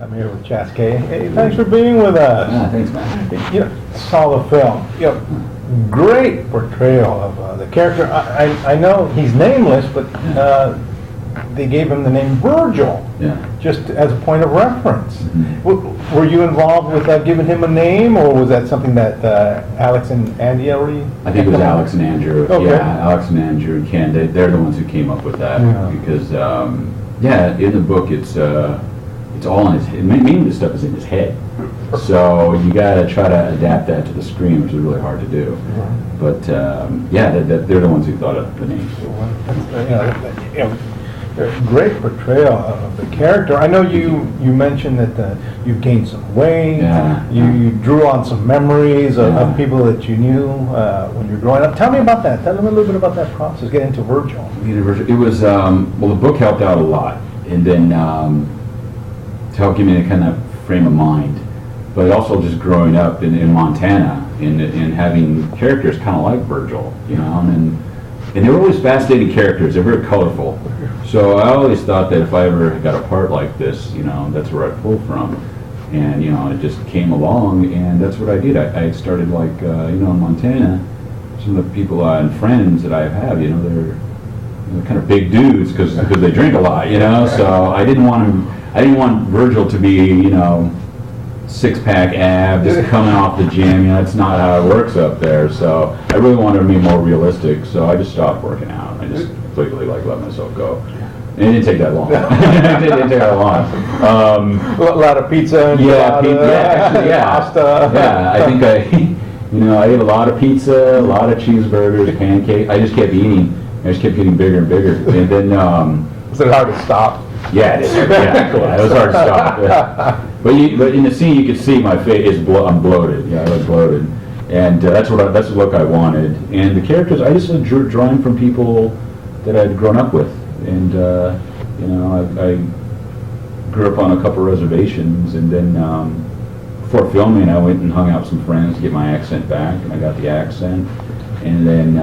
I'm here with Chaske. Hey, thanks for being with us. Thanks, man. You know, saw the film. You know, great portrayal of the character. I know he's nameless, but they gave him the name Virgil, just as a point of reference. Mm-hmm. Were you involved with giving him a name, or was that something that Alex and Andy already? I think it was Alex and Andrew. Okay. Yeah, Alex and Andrew and Ken. They're the ones who came up with that because, in the book it's all in his head. Mainly the stuff is in his head. So you got to try to adapt that to the screen, which is really hard to do. But they're the ones who thought of the name. Great portrayal of the character. I know you mentioned that you've gained some weight. Yeah. You drew on some memories of people that you knew when you were growing up. Tell me about that. Tell me a little bit about that process. Get into Virgil. It was the book helped out a lot, and then to help give me a kind of frame of mind. But also just growing up in Montana and having characters kind of like Virgil, and they were always fascinating characters. They're very colorful. So I always thought that if I ever got a part like this, that's where I pulled from. And, it just came along, and that's what I did. I started in Montana, some of the people and friends that I have, they're kind of big dudes because they drink a lot, So I didn't want Virgil to be, six-pack ab, just coming off the gym. That's not how it works up there. So I really wanted to be more realistic. So I just stopped working out. I just completely let myself go. And it didn't take that long. It didn't take that long. A lot of pizza and pasta. Yeah, I think I ate a lot of pizza, a lot of cheeseburgers, pancakes. I just kept eating. I just kept getting bigger and bigger. And then was it hard to stop? Yeah, it is. Yeah, it was hard to stop. Yeah. But in the scene, you could see my face. I'm bloated. Yeah, I look bloated, and that's the look I wanted. And the characters, I just drew drawing from people that I'd grown up with, and I grew up on a couple reservations, and then before filming, I went and hung out with some friends to get my accent back, and I got the accent, and then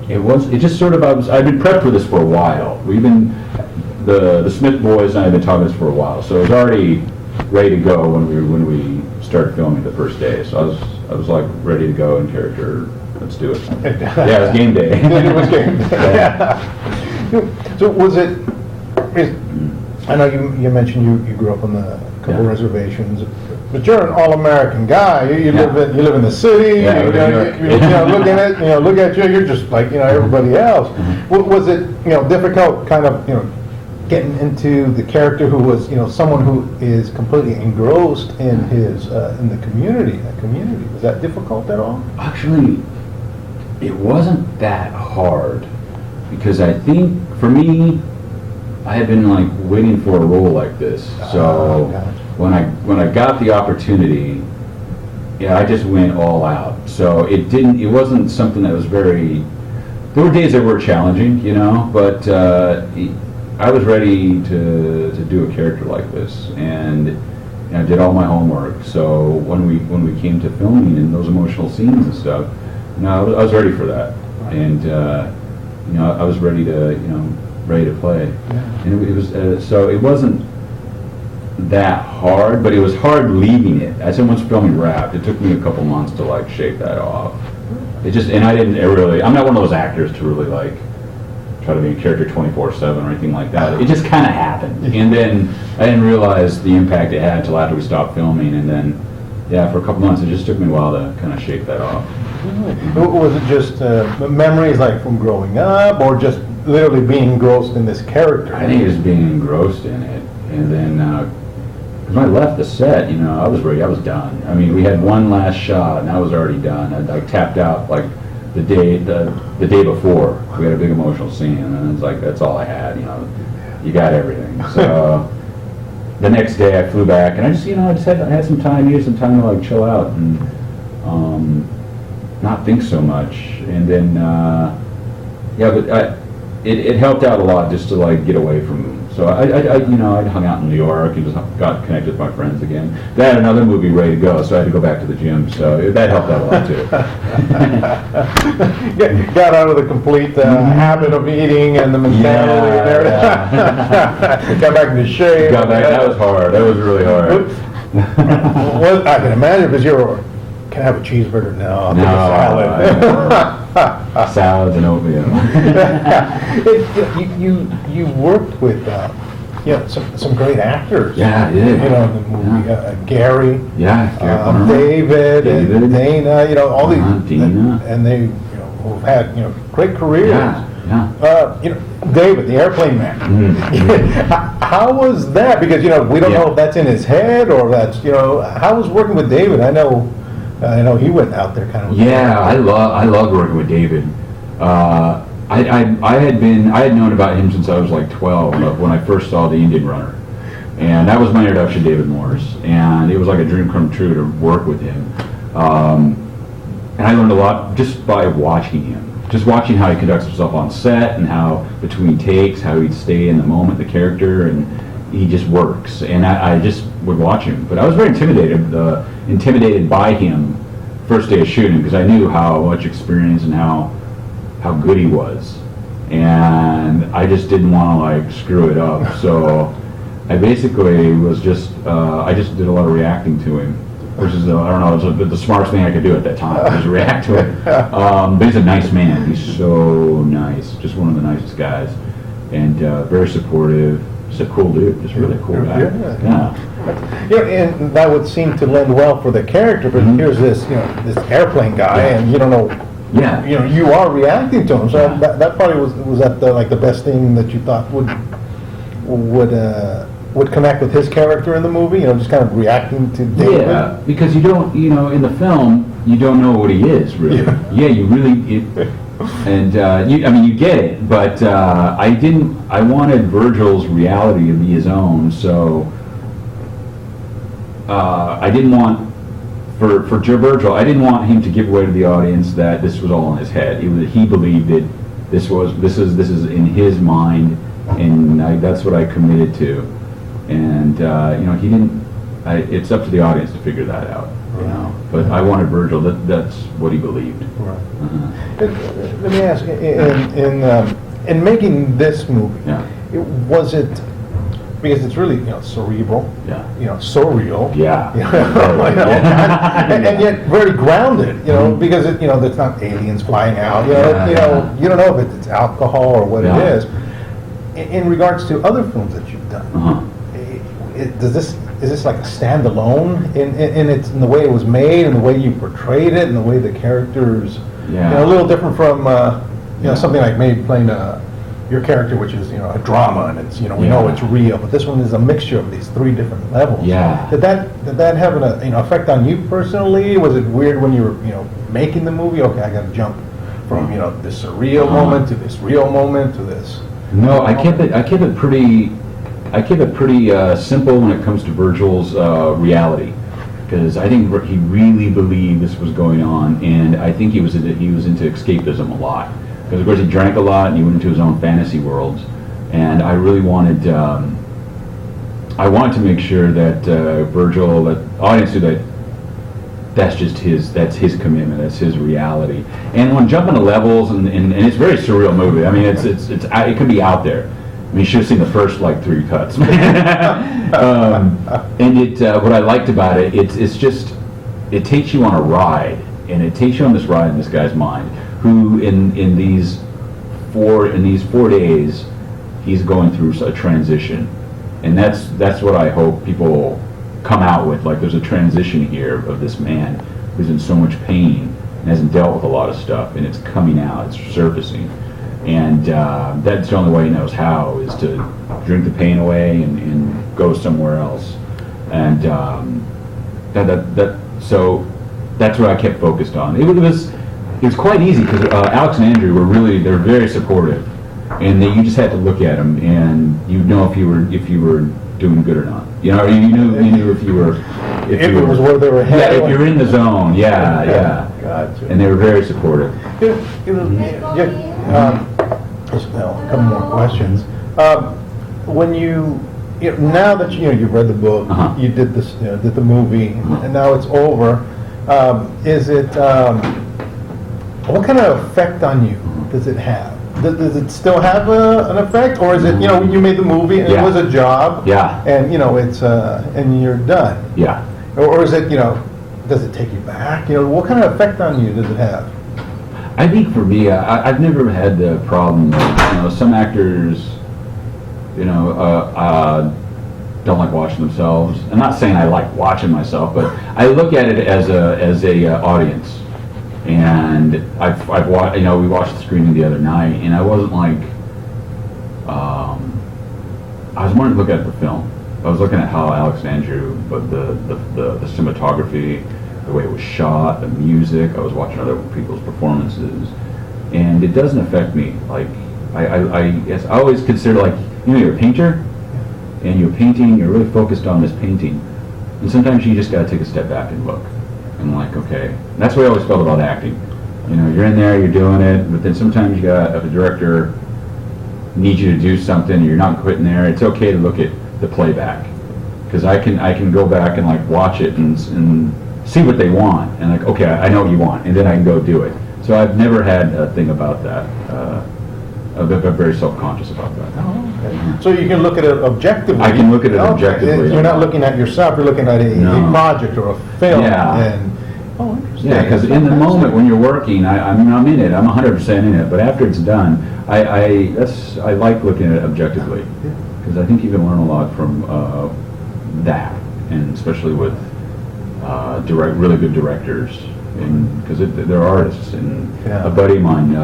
it just sort of I've been prepped for this for a while. We've been the Smith boys and I have been talking this for a while, so it was already ready to go when we started filming the first day. So I was like ready to go in character. Let's do it. Yeah, it was game day. It was game day. Yeah. So I know you mentioned you grew up on a couple reservations, but you're an all-American guy. You live in the city. Look at you. You're just like everybody else. Was it difficult, kind of getting into the character who was someone who is completely engrossed in his in the community? That community, was that difficult at all? Actually, it wasn't that hard because I think for me, I had been waiting for a role like this. So when I got the opportunity, I just went all out. So it wasn't something that was very. There were days that were challenging, but I was ready to do a character like this, and I did all my homework. So when we came to filming and those emotional scenes and stuff, I was ready for that, and I was ready to play. And it was so it wasn't that hard, but it was hard leaving it. I said once filming wrapped, it took me a couple months to shake that off. I'm not one of those actors to really try to be a character 24/7 or anything like that. It just kind of happened, and then I didn't realize the impact it had until after we stopped filming, and then for a couple months it just took me a while to kind of shake that off. Was it just memories from growing up, or just literally being engrossed in this character? I think it was being engrossed in it, and then when I left the set, I was ready. I was done. I mean, we had one last shot, and I was already done. I tapped out the day before. We had a big emotional scene, and it was that's all I had. You got everything. So the next day I flew back, and I just I had some time, needed some time to chill out and not think so much. And then but it helped out a lot just to get away from So I'd hung out in New York and just got connected with my friends again. They had another movie ready to go, so I had to go back to the gym. So that helped out a lot too. Got out of the complete habit of eating and the mentality and everything. Got back into shape. That was hard. That was really hard. Well, I can imagine because can I have a cheeseburger? No, I'll take a salad. Salads and oatmeal. You worked with some great actors. Yeah, I did. In the movie, Gary. Yeah, Gary David, and Dana. All these. Dana. And they, who've had great careers. Yeah. David, the airplane man. How was that? Because we don't know if that's in his head or that's how was working with David? I know he went out there kind of. Yeah, I loved working with David. I had known about him since I was like 12 when I first saw The Indian Runner, and that was my introduction to David Morse, and it was like a dream come true to work with him. And I learned a lot just by watching him. Just watching how he conducts himself on set and how between takes, how he'd stay in the moment, the character, and he just works. And I just would watch him. But I was very intimidated by him first day of shooting because I knew how much experience and how good he was. And I just didn't want to screw it up. So I basically was I just did a lot of reacting to him. Which is, I don't know, it's the smartest thing I could do at that time, just react to it. But he's a nice man. He's so nice. Just one of the nicest guys. And very supportive. Just a cool dude. Just a really cool guy. Yeah. And that would seem to lend well for the character, but here's this, this airplane guy, and you don't know. Yeah. You are reacting to him. So that probably was that the best thing that you thought would connect with his character in the movie, just kind of reacting to David? Yeah, because you don't, in the film, you don't know what he is, really. Yeah, you really, you get it, but I wanted Virgil's reality to be his own, so I didn't want, for Virgil, I didn't want him to give away to the audience that this was all in his head. He believed it, this is in his mind, and that's what I committed to. And he didn't. It's up to the audience to figure that out. But I wanted Virgil. That's what he believed. Right. Let me ask. In making this movie, was it because it's really cerebral? Yeah. Surreal. Yeah. And yet very grounded. Because it's not aliens flying out. You don't know if it's alcohol or what it is. In regards to other films that you've done. Is this like a standalone in the way it was made and the way you portrayed it and the way the characters a little different from something like maybe playing your character, which is a drama and it's we know it's real, but this one is a mixture of these three different levels. Yeah. Did that have an effect on you personally? Was it weird when you were making the movie? Okay, I got to jump from this surreal moment to this real moment to this. No, I kept it pretty simple when it comes to Virgil's reality, because I think he really believed this was going on, and I think he was into escapism a lot, because of course he drank a lot and he went into his own fantasy worlds, and I really wanted to make sure that Virgil, that audience knew that that's his commitment, that's his reality. And when jumping to levels, and it's a very surreal movie. I mean, it could be out there. I mean, you should have seen the first 3 cuts. And what I liked about it, it takes you on a ride, and it takes you on this ride in this guy's mind, who in these 4 days, he's going through a transition, and that's what I hope people come out with. Like, there's a transition here of this man who's in so much pain and hasn't dealt with a lot of stuff, and it's coming out, it's surfacing. And that's the only way he knows how, is to drink the pain away and go somewhere else. And so that's what I kept focused on. It was quite easy, because Alex and Andrew they're very supportive, and you just had to look at them and you'd know if you were doing good or not. You knew if you were. If it was where they were headed. Yeah, if you're in the zone. Yeah. Gotcha. And they were very supportive. A couple more questions. when now that you've read the book, you did this, did the movie, and now it's over. Is it what kind of effect on you does it have? Does it still have an effect, or is it you made the movie and it was a job, and it's and you're done, or is it does it take you back? What kind of effect on you does it have? I think for me, I've never had the problem with, some actors, don't like watching themselves. I'm not saying I like watching myself, but I look at it as a audience. And I've watched, we watched the screening the other night, and I wasn't like, I was more looking at the film. I was looking at how Alex and Andrew, but the cinematography, the way it was shot, the music. I was watching other people's performances, and it doesn't affect me. Like I always consider, like, you're a painter, and you're painting. You're really focused on this painting, and sometimes you just got to take a step back and look. And like, okay, that's what I always felt about acting. You're in there, you're doing it, but then sometimes if a director needs you to do something, you're not quitting there. It's okay to look at the playback, because I can go back and like watch it and see what they want, and like, okay, I know what you want, and then I can go do it. So I've never had a thing about that. I'm very self-conscious about that. Oh, okay. So you can look at it objectively. I can look at it objectively. You're not looking at yourself. You're looking at a project or a film. Yeah. Interesting. Yeah, because in the moment when you're working, I'm in it. I'm 100% in it. But after it's done, I like looking at it objectively, because I think you can learn a lot from that, and especially with really good directors, and because they're artists. And a buddy of mine,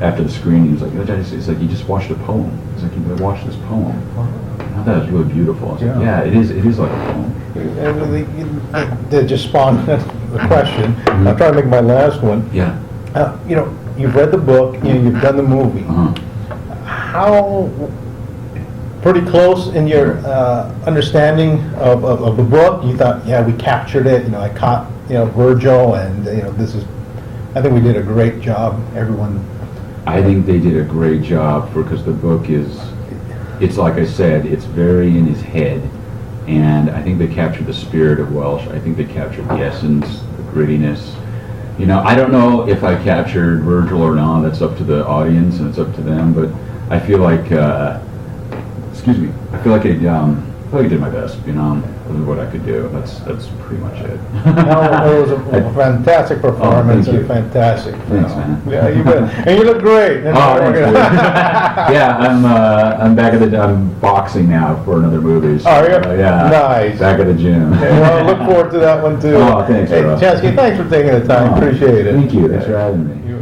after the screening, he was like, "It's like you just watched a poem." It's like, you watched this poem. I thought it was really beautiful. I was like, yeah, it is like a poem. That just spawned the question. I'll try to make my last one. Yeah. You've read the book. You've done the movie. How pretty close in your understanding of the book? You thought, we captured it. I caught Virgil, and this is. I think we did a great job. Everyone. I think they did a great job because the book it's like I said, it's very in his head, and I think they captured the spirit of Welsh. I think they captured the essence, the grittiness. I don't know if I captured Virgil or not. That's up to the audience and it's up to them. But I feel like, I feel like I did my best. What I could do. That's pretty much it. No, it was a fantastic performance and fantastic. Thanks, man. Yeah, you bet. And you look great. Thanks, yeah, I'm back I'm boxing now for another movie. So, are you? Yeah. Nice. Back at the gym. I look forward to that one too. Oh, thanks, Hey, Chaske, thanks for taking the time. Appreciate it. Thank you. Thanks for having me.